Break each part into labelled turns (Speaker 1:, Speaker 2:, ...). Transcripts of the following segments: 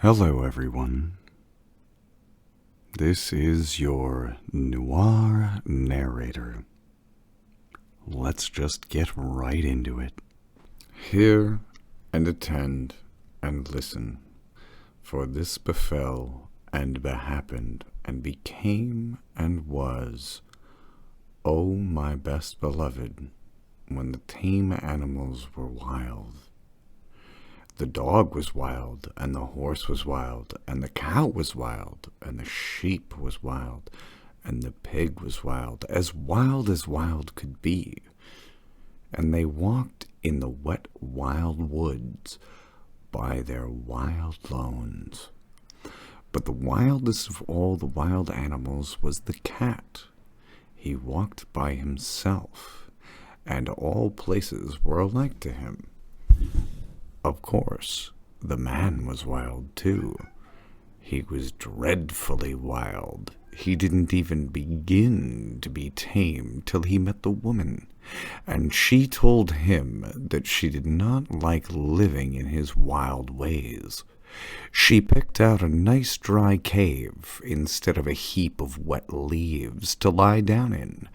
Speaker 1: Hello everyone, this is your noir narrator. Let's just get right into it. Hear and attend and listen, for this befell and behappened and became and was, O my best beloved, when the tame animals were wild. The dog was wild, and the horse was wild, and the cow was wild, and the sheep was wild, and the pig was wild as wild could be. And they walked in the wet wild woods by their wild lones. But the wildest of all the wild animals was the cat. He walked by himself, and all places were alike to him. Of course, the man was wild too. He was dreadfully wild. He didn't even begin to be tame till he met the woman, and she told him that she did not like living in his wild ways. She picked out a nice dry cave instead of a heap of wet leaves to lie down in,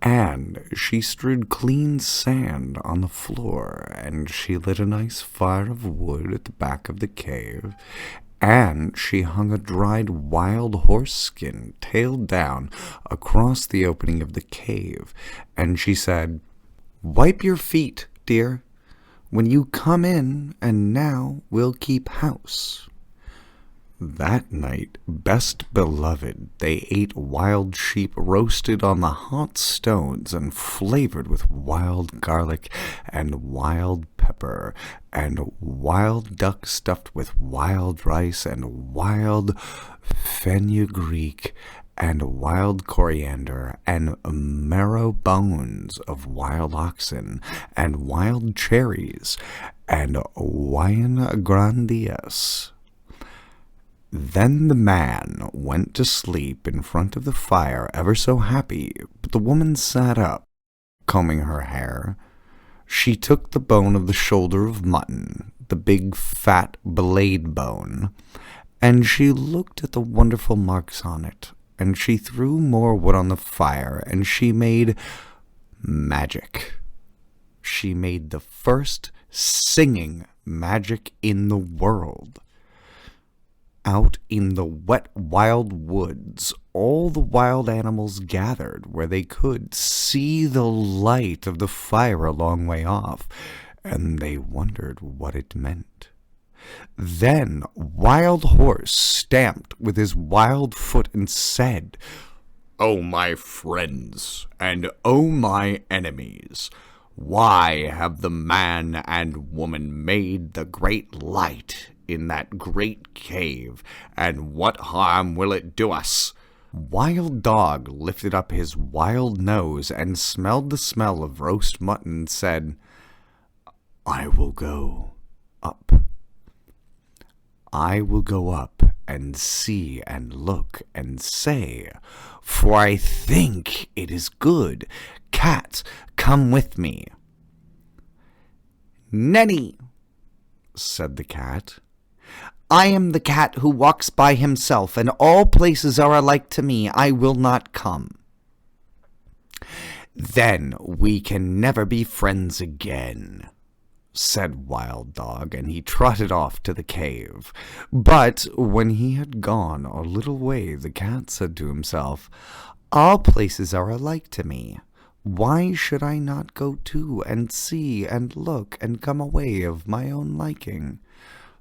Speaker 1: and she strewed clean sand on the floor, and she lit a nice fire of wood at the back of the cave, and she hung a dried wild horse skin, tailed down, across the opening of the cave, and she said, "Wipe your feet, dear, when you come in, and now we'll keep house." That night, best beloved, they ate wild sheep roasted on the hot stones and flavored with wild garlic and wild pepper, and wild duck stuffed with wild rice and wild fenugreek and wild coriander and marrow bones of wild oxen and wild cherries and wine grandies. Then the man went to sleep in front of the fire, ever so happy, but the woman sat up, combing her hair. She took the bone of the shoulder of mutton, the big fat blade bone, and she looked at the wonderful marks on it, and she threw more wood on the fire, and she made magic. She made the first singing magic in the world. Out in the wet wild woods, all the wild animals gathered where they could see the light of the fire a long way off, and they wondered what it meant. Then Wild Horse stamped with his wild foot and said, "O my friends, and O my enemies, why have the man and woman made the great light in that great cave, and what harm will it do us?" Wild Dog lifted up his wild nose and smelled the smell of roast mutton and said, "I will go up. I will go up and see and look and say, for I think it is good. Cat, come with me." "Nenny," said the cat, "I am the cat who walks by himself, and all places are alike to me. I will not come." "Then we can never be friends again," said Wild Dog, and he trotted off to the cave. But when he had gone a little way, the cat said to himself, "All places are alike to me. Why should I not go too, and see and look and come away of my own liking?"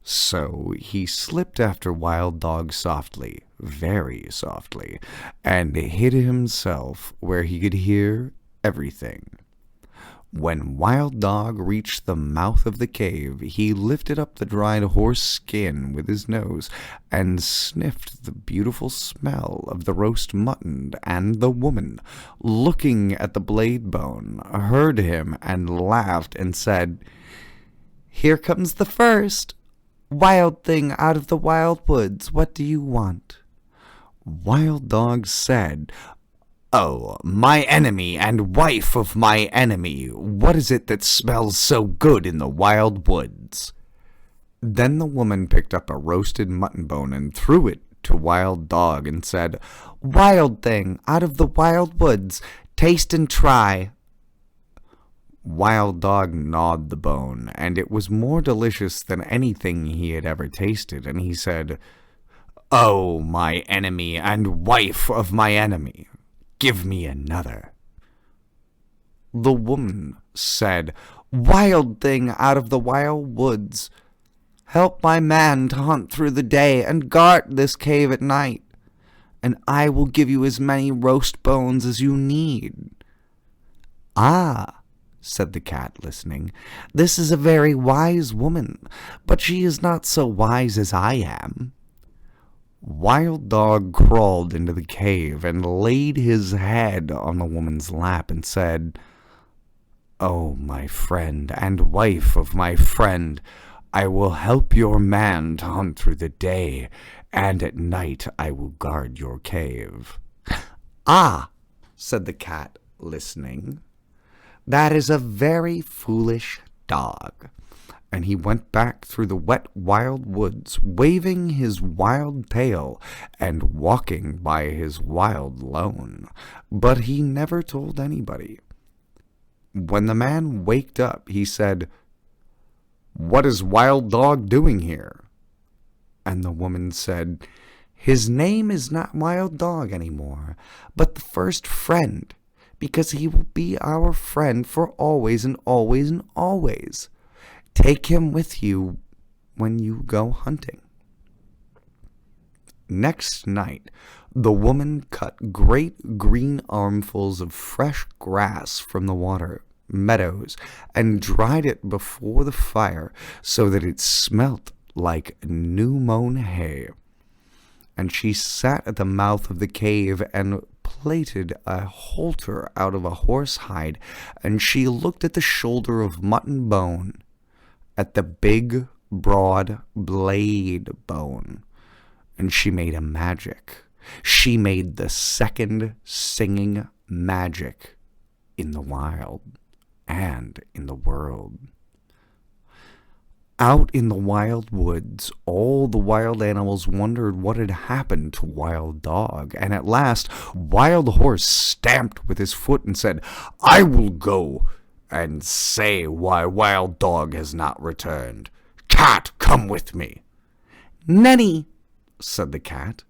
Speaker 1: So he slipped after Wild Dog softly, very softly, and hid himself where he could hear everything. When Wild Dog reached the mouth of the cave, he lifted up the dried horse skin with his nose and sniffed the beautiful smell of the roast mutton, and the woman, looking at the blade bone, heard him and laughed and said, "Here comes the first. Wild thing out of the wild woods, what do you want?" Wild Dog said, "Oh, my enemy and wife of my enemy, what is it that smells so good in the wild woods?" Then the woman picked up a roasted mutton bone and threw it to Wild Dog and said, "Wild thing, out of the wild woods, taste and try." Wild Dog gnawed the bone, and it was more delicious than anything he had ever tasted, and he said, "Oh, my enemy and wife of my enemy, give me another." The woman said, "Wild thing out of the wild woods, help my man to hunt through the day and guard this cave at night, and I will give you as many roast bones as you need." "Ah," said the cat, listening, "this is a very wise woman, but she is not so wise as I am." Wild Dog crawled into the cave and laid his head on the woman's lap and said, "Oh, my friend and wife of my friend, I will help your man to hunt through the day, and at night I will guard your cave." "Ah," said the cat, listening, "that is a very foolish dog." And he went back through the wet wild woods, waving his wild tail and walking by his wild lone. But he never told anybody. When the man waked up, he said, "What is Wild Dog doing here?" And the woman said, "His name is not Wild Dog anymore, but the first friend, because he will be our friend for always and always and always. Take him with you when you go hunting." Next night, the woman cut great green armfuls of fresh grass from the meadows, and dried it before the fire so that it smelt like new-mown hay. And she sat at the mouth of the cave and plaited a halter out of a horse hide, and she looked at the shoulder of mutton bone, at the big, broad blade bone, and she made a magic. She made the second singing magic in the wild and in the world. Out in the wild woods, all the wild animals wondered what had happened to Wild Dog, and at last Wild Horse stamped with his foot and said, "I will go and say why Wild Dog has not returned. Cat, come with me." "Nenny," said the cat,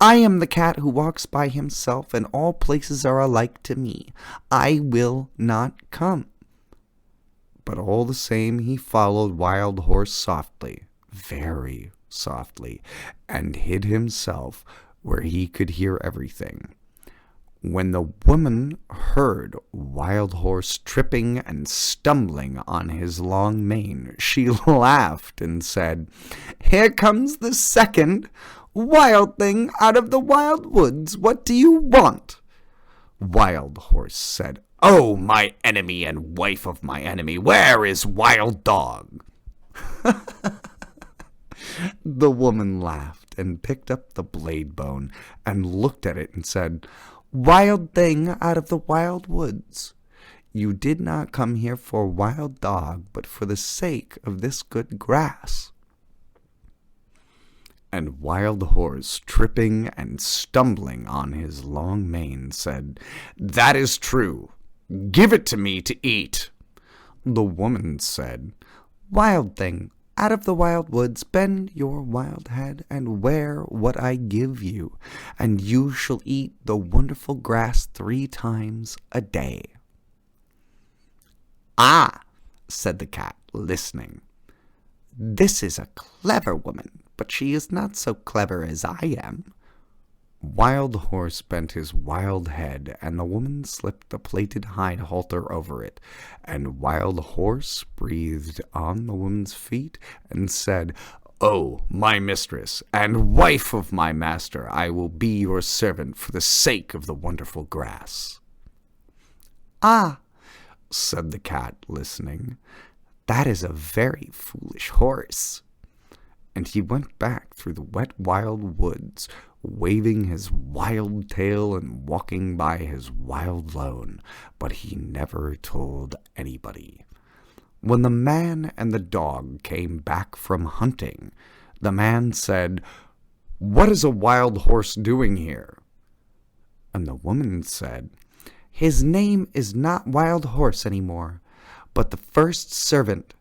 Speaker 1: "I am the cat who walks by himself, and all places are alike to me. I will not come." But all the same he followed Wild Horse softly, very softly, and hid himself where he could hear everything. When the woman heard Wild Horse tripping and stumbling on his long mane, she laughed and said, "Here comes the second. Wild thing out of the wild woods, what do you want?" Wild Horse said, "Oh, my enemy and wife of my enemy, where is Wild Dog?" The woman laughed and picked up the blade bone and looked at it and said, "Wild thing out of the wild woods, you did not come here for Wild Dog, but for the sake of this good grass." And Wild Horse, tripping and stumbling on his long mane, said, "That is true. Give it to me to eat." The woman said, "Wild thing, out of the wild woods, bend your wild head and wear what I give you, and you shall eat the wonderful grass 3 times a day." "Ah," said the cat, listening, "this is a clever woman, but she is not so clever as I am." Wild Horse bent his wild head, and the woman slipped the plaited hide halter over it, and Wild Horse breathed on the woman's feet and said, "Oh, my mistress and wife of my master, I will be your servant for the sake of the wonderful grass." "Ah," said the cat, listening, "that is a very foolish horse." And he went back through the wet wild woods, waving his wild tail and walking by his wild lone, but he never told anybody. When the man and the dog came back from hunting, the man said, "What is a wild horse doing here?" And the woman said, "His name is not Wild Horse anymore, but the first servant,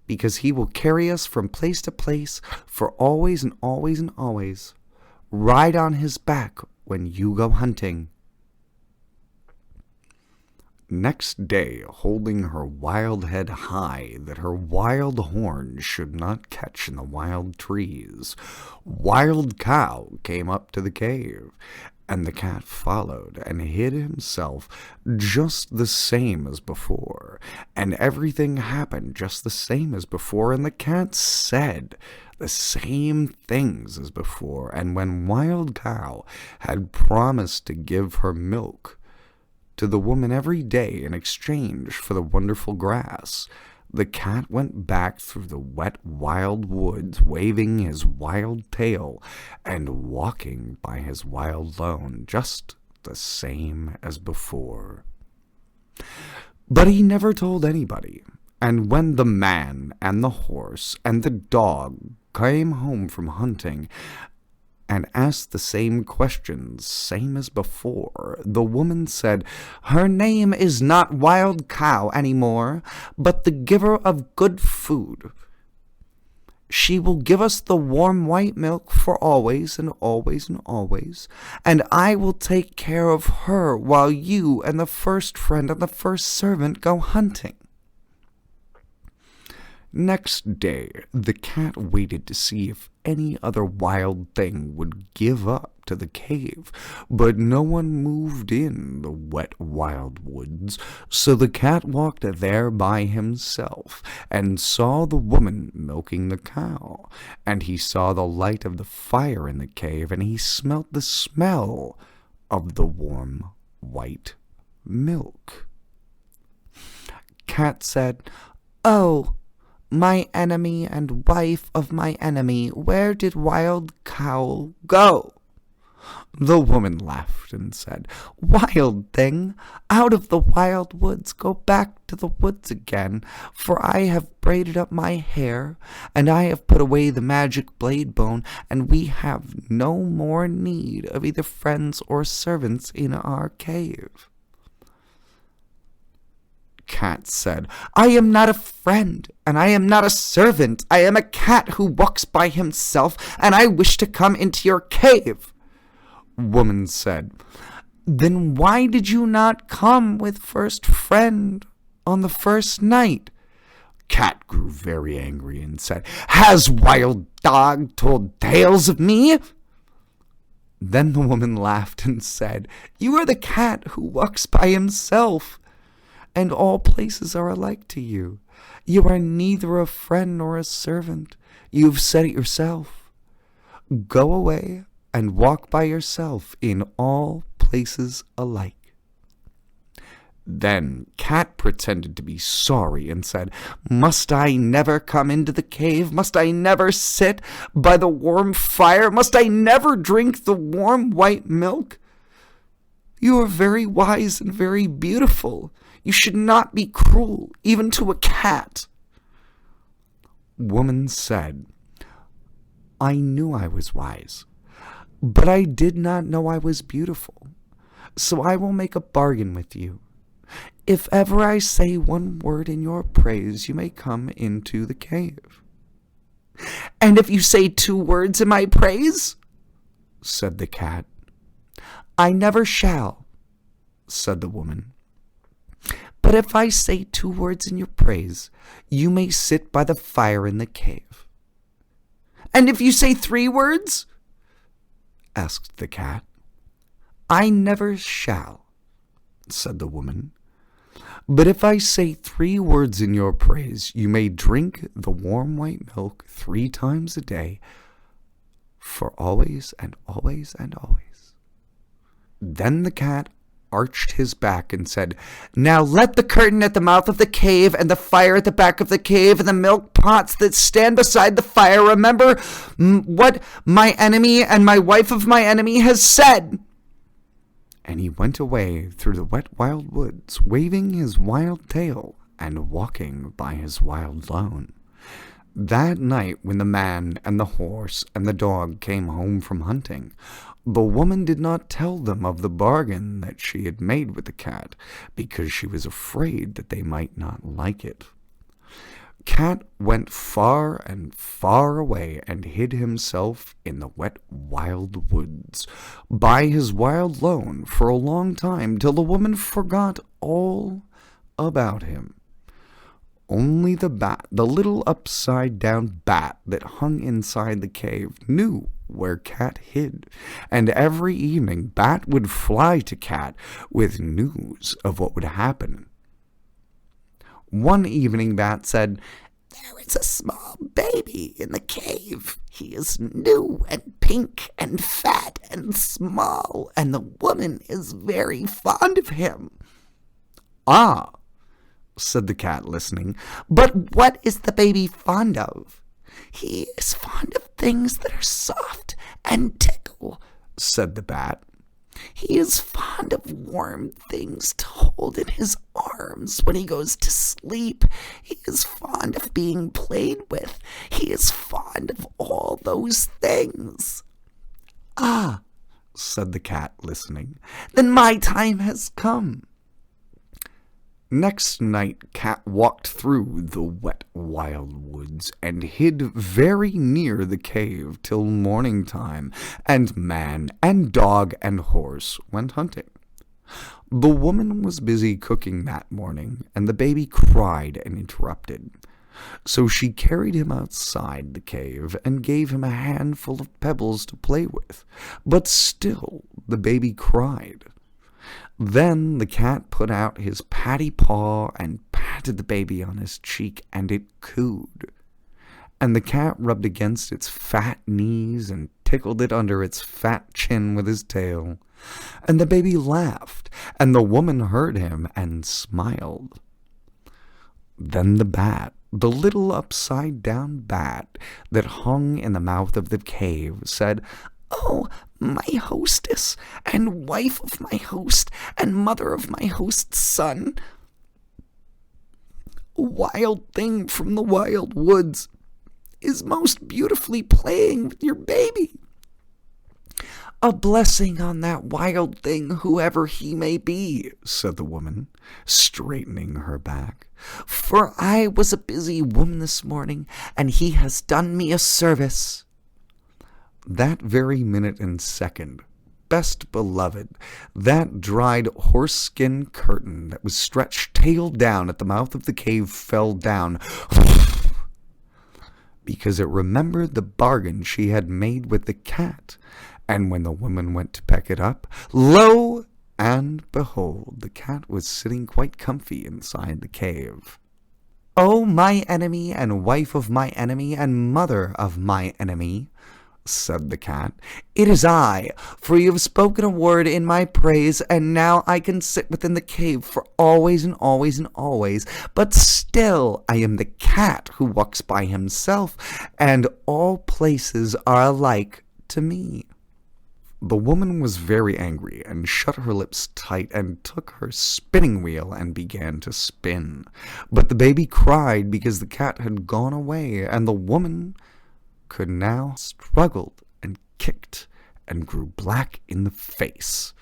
Speaker 1: because he will carry us from place to place for always and always and always. Ride on his back when you go hunting." Next day, holding her wild head high that her wild horn should not catch in the wild trees, Wild Cow came up to the cave, and the cat followed and hid himself just the same as before, and everything happened just the same as before, and the cat said the same things as before. And when Wild Cow had promised to give her milk to the woman every day in exchange for the wonderful grass, the cat went back through the wet wild woods, waving his wild tail and walking by his wild lone, just the same as before. But he never told anybody, and when the man and the horse and the dog came home from hunting and asked the same questions, same as before, the woman said, "Her name is not Wild Cow any more, but the giver of good food. She will give us the warm white milk for always and always and always, and I will take care of her while you and the first friend and the first servant go hunting." Next day, the cat waited to see if any other wild thing would give up to the cave, but no one moved in the wet wild woods, so the cat walked there by himself, and saw the woman milking the cow, and he saw the light of the fire in the cave, and he smelt the smell of the warm white milk. Cat said, "Oh, my enemy and wife of my enemy, where did Wild Cow go?" The woman laughed and said, "Wild thing, out of the wild woods, go back to the woods again, for I have braided up my hair, and I have put away the magic blade bone, and we have no more need of either friends or servants in our cave." Cat said, "I am not a friend, and I am not a servant. I am a cat who walks by himself, and I wish to come into your cave." Woman said, "Then why did you not come with first friend on the first night?" Cat grew very angry and said, "Has Wild Dog told tales of me?" Then the woman laughed and said, "You are the cat who walks by himself, and all places are alike to you. You are neither a friend nor a servant. You have said it yourself. Go away and walk by yourself in all places alike." Then Cat pretended to be sorry and said, "Must I never come into the cave? Must I never sit by the warm fire? Must I never drink the warm white milk? You are very wise and very beautiful. You should not be cruel, even to a cat." Woman said, "I knew I was wise, but I did not know I was beautiful. So I will make a bargain with you. If ever I say one word in your praise, you may come into the cave." "And if you say 2 words in my praise?" said the cat. "I never shall," said the woman. "But if I say 2 words in your praise, you may sit by the fire in the cave." "And if you say 3 words?" asked the cat. "I never shall," said the woman. "But if I say 3 words in your praise, you may drink the warm white milk 3 times a day, for always and always and always." Then the cat arched his back and said, "Now let the curtain at the mouth of the cave, and the fire at the back of the cave, and the milk pots that stand beside the fire remember what my enemy and my wife of my enemy has said." And he went away through the wet wild woods, waving his wild tail and walking by his wild lone. That night, when the man and the horse and the dog came home from hunting, the woman did not tell them of the bargain that she had made with the cat, because she was afraid that they might not like it. Cat went far and far away and hid himself in the wet wild woods by his wild lone for a long time, till the woman forgot all about him. Only the bat, the little upside-down bat that hung inside the cave, knew where Cat hid, and every evening Bat would fly to Cat with news of what would happen. One evening Bat said, "There is a small baby in the cave. He is new and pink and fat and small, and the woman is very fond of him." "Ah," said the cat, listening, "but what is the baby fond of?" "He is fond of things that are soft and tickle," said the bat. "He is fond of warm things to hold in his arms when he goes to sleep. He is fond of being played with. He is fond of all those things." "Ah," said the cat, listening, "then my time has come." Next night Cat walked through the wet wild woods and hid very near the cave till morning time, and man and dog and horse went hunting. The woman was busy cooking that morning, and the baby cried and interrupted. So she carried him outside the cave and gave him a handful of pebbles to play with, but still the baby cried. Then the cat put out his patty paw and patted the baby on his cheek, and it cooed. And the cat rubbed against its fat knees and tickled it under its fat chin with his tail. And the baby laughed, and the woman heard him and smiled. Then the bat, the little upside-down bat that hung in the mouth of the cave, said, "Oh, my hostess, and wife of my host, and mother of my host's son, a wild thing from the wild woods is most beautifully playing with your baby. A blessing on that wild thing, whoever he may be," said the woman, straightening her back, "for I was a busy woman this morning, and he has done me a service." That very minute and second, best beloved, that dried horse-skin curtain that was stretched tail down at the mouth of the cave fell down, because it remembered the bargain she had made with the cat, and when the woman went to pick it up, lo and behold, the cat was sitting quite comfy inside the cave. "Oh, my enemy, and wife of my enemy, and mother of my enemy," said the cat, "it is I, for you have spoken a word in my praise, and now I can sit within the cave for always and always and always, but still I am the cat who walks by himself, and all places are alike to me." The woman was very angry, and shut her lips tight, and took her spinning wheel and began to spin. But the baby cried because the cat had gone away, and the woman could now struggled and kicked and grew black in the face.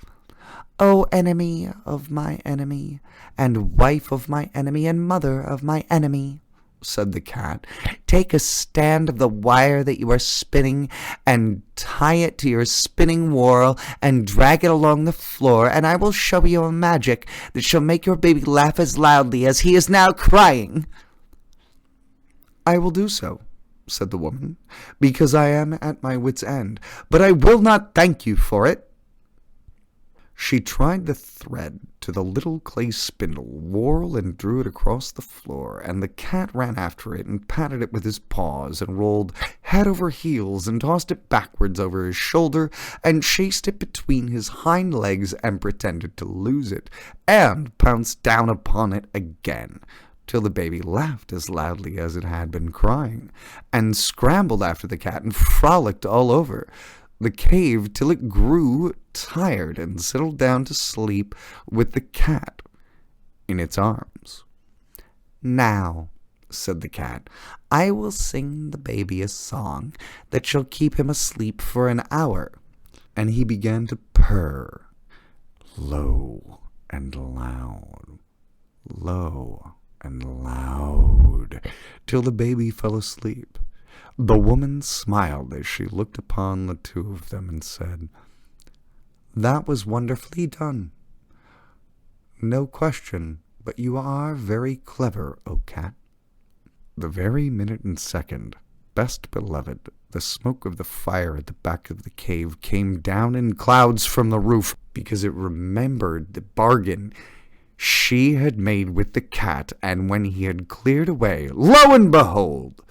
Speaker 1: "O enemy of my enemy, and wife of my enemy, and mother of my enemy," said the cat, "take a stand of the wire that you are spinning, and tie it to your spinning whorl, and drag it along the floor, and I will show you a magic that shall make your baby laugh as loudly as he is now crying." "I will do so," said the woman, "because I am at my wit's end, but I will not thank you for it." She tried the thread to the little clay spindle, whorled and drew it across the floor, and the cat ran after it and patted it with his paws, and rolled head over heels, and tossed it backwards over his shoulder, and chased it between his hind legs, and pretended to lose it, and pounced down upon it again, till the baby laughed as loudly as it had been crying, and scrambled after the cat and frolicked all over the cave till it grew tired and settled down to sleep with the cat in its arms.
Speaker 2: "Now," said the cat, "I will sing the baby a song that shall keep him asleep for an hour." And he began to purr, low and loud, low and loud, till the baby fell asleep. The woman smiled as she looked upon the two of them and said, "That was wonderfully done. No question, but you are very clever, O cat." The very minute and second, best beloved, the smoke of the fire at the back of the cave came down in clouds from the roof, because it remembered the bargain she had made with the cat, and when he had cleared away, lo and behold,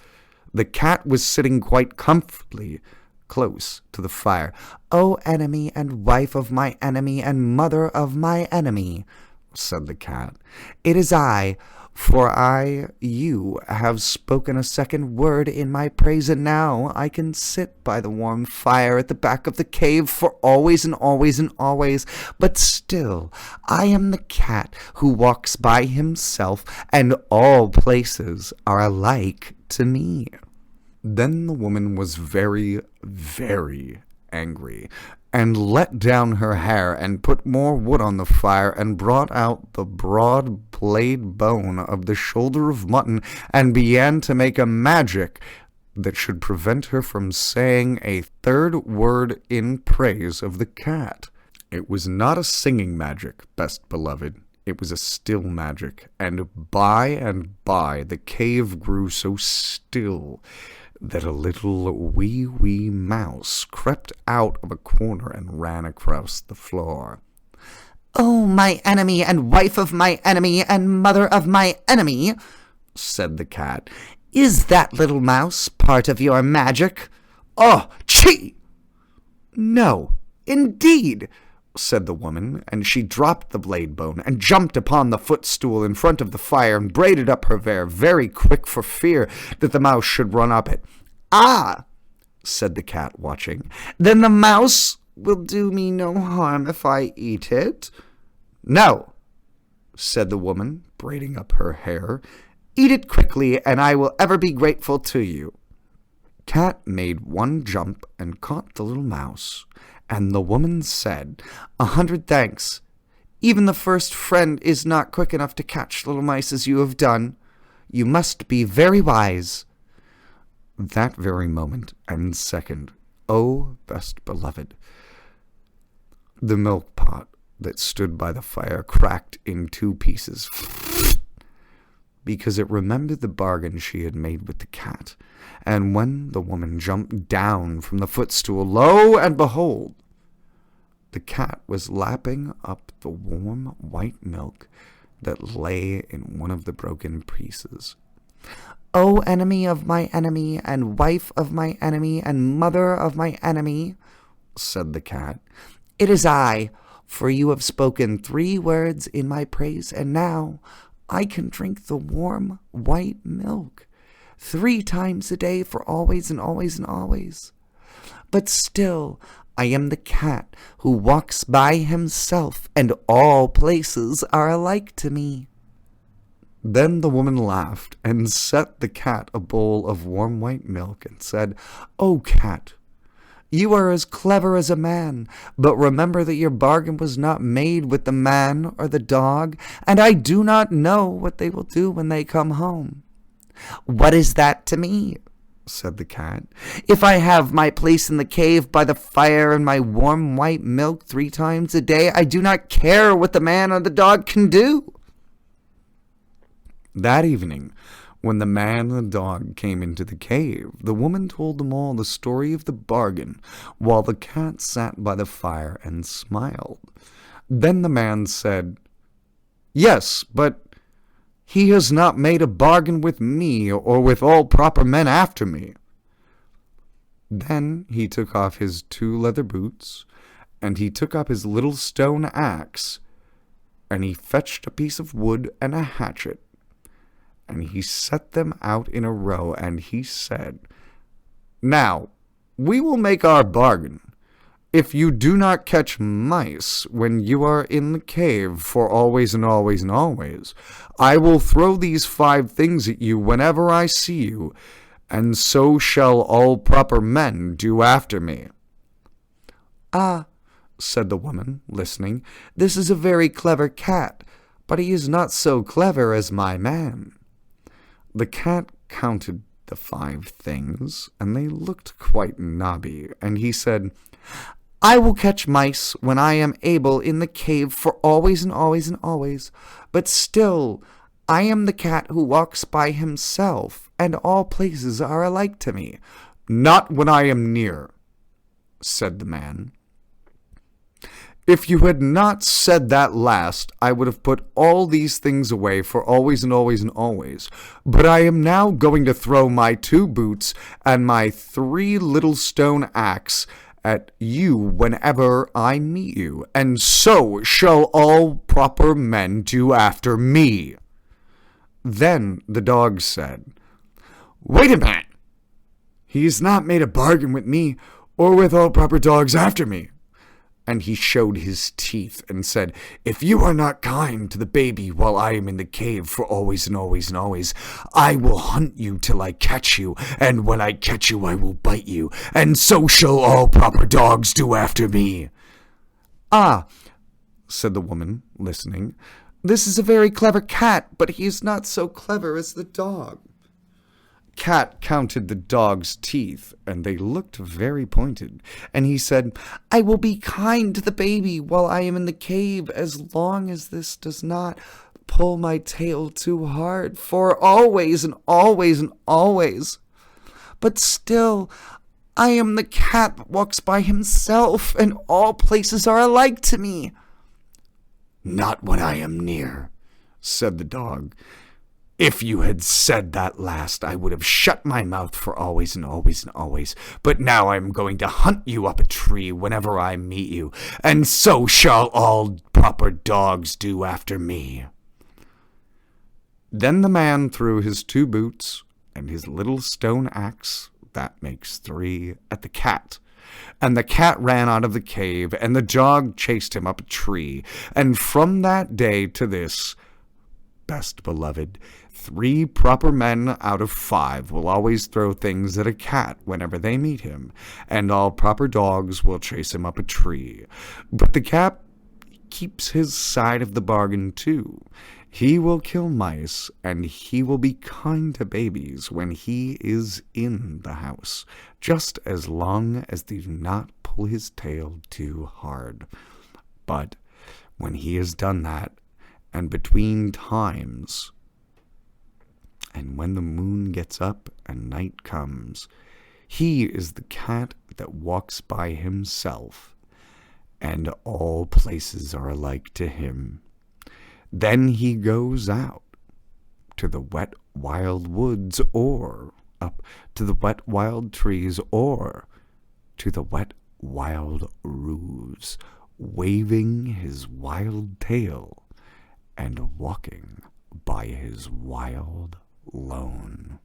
Speaker 2: the cat was sitting quite comfortably close to the fire. "O enemy and wife of my enemy and mother of my enemy," said the cat, "it is I, for you have spoken a second word in my praise, and now I can sit by the warm fire at the back of the cave for always and always and always. But still, I am the cat who walks by himself, and all places are alike to me." Then the woman was very, very angry, and let down her hair, and put more wood on the fire, and brought out the broad blade bone of the shoulder of mutton, and began to make a magic that should prevent her from saying a third word in praise of the cat. It was not a singing magic, best beloved. It was a still magic, and by the cave grew so still that a little wee mouse crept out of a corner and ran across the floor. "Oh, my enemy and wife of my enemy and mother of my enemy," said the cat, "is that little mouse part of your magic?" "Oh, chee!" "No, indeed," said the woman, and she dropped the blade bone and jumped upon the footstool in front of the fire and braided up her hair very quick for fear that the mouse should run up it. "Ah," said the cat, watching, "then the mouse will do me no harm if I eat it?" "No," said the woman, braiding up her hair. "Eat it quickly, and I will ever be grateful to you." Cat made one jump and caught the little mouse, and the woman said, "100 thanks. Even the first friend is not quick enough to catch little mice as you have done. You must be very wise." That very moment and second, O best beloved, the milk pot that stood by the fire cracked in 2 pieces, because it remembered the bargain she had made with the cat. And when the woman jumped down from the footstool, lo and behold, the cat was lapping up the warm white milk that lay in one of the broken pieces. "O enemy of my enemy, and wife of my enemy, and mother of my enemy," said the cat, "it is I, for you have spoken 3 words in my praise, and now I can drink the warm white milk 3 times a day for always and always and always. But still, I am the cat who walks by himself, and all places are alike to me." Then the woman laughed, and set the cat a bowl of warm white milk, and said, "O cat, you are as clever as a man, but remember that your bargain was not made with the man or the dog, and I do not know what they will do when they come home." "What is that to me?" said the cat. "If I have my place in the cave by the fire and my warm white milk 3 times a day, I do not care what the man or the dog can do." That evening, when the man and the dog came into the cave, the woman told them all the story of the bargain, while the cat sat by the fire and smiled. Then the man said, "Yes, but he has not made a bargain with me or with all proper men after me." Then he took off his 2 leather boots, and he took up his little stone axe, and he fetched a piece of wood and a hatchet, and he set them out in a row, and he said, "Now we will make our bargain. If you do not catch mice when you are in the cave for always and always and always, I will throw these 5 things at you whenever I see you, and so shall all proper men do after me." "Ah," said the woman, listening, "this is a very clever cat, but he is not so clever as my man." The cat counted the 5 things, and they looked quite knobby, and he said, "I will catch mice when I am able in the cave for always and always and always, but still I am the cat who walks by himself, and all places are alike to me." "Not when I am near," said the man. "If you had not said that last, I would have put all these things away for always and always and always. But I am now going to throw my 2 boots and my 3 little stone axe at you whenever I meet you, and so shall all proper men do after me." Then the dog said, "Wait a minute! He has not made a bargain with me, or with all proper dogs after me." And he showed his teeth and said, "If you are not kind to the baby while I am in the cave for always and always and always, I will hunt you till I catch you, and when I catch you I will bite you, and so shall all proper dogs do after me." "Ah," said the woman, listening, "this is a very clever cat, but he is not so clever as the dog." Cat counted the dog's teeth, and they looked very pointed, and he said, "I will be kind to the baby while I am in the cave, as long as this does not pull my tail too hard, for always and always and always. But still, I am the cat that walks by himself, and all places are alike to me." "Not when I am near," said the dog. "If you had said that last, I would have shut my mouth for always and always and always. But now I am going to hunt you up a tree whenever I meet you, and so shall all proper dogs do after me." Then the man threw his 2 boots and his little stone axe, that makes 3, at the cat. And the cat ran out of the cave, and the dog chased him up a tree. And from that day to this, best beloved, 3 proper men out of 5 will always throw things at a cat whenever they meet him, and all proper dogs will chase him up a tree. But the cat keeps his side of the bargain too. He will kill mice, and he will be kind to babies when he is in the house, just as long as they do not pull his tail too hard. But when he has done that, and between times, and when the moon gets up and night comes, he is the cat that walks by himself, and all places are alike to him. Then he goes out to the wet wild woods, or up to the wet wild trees, or to the wet wild roofs, waving his wild tail and walking by his wild lone.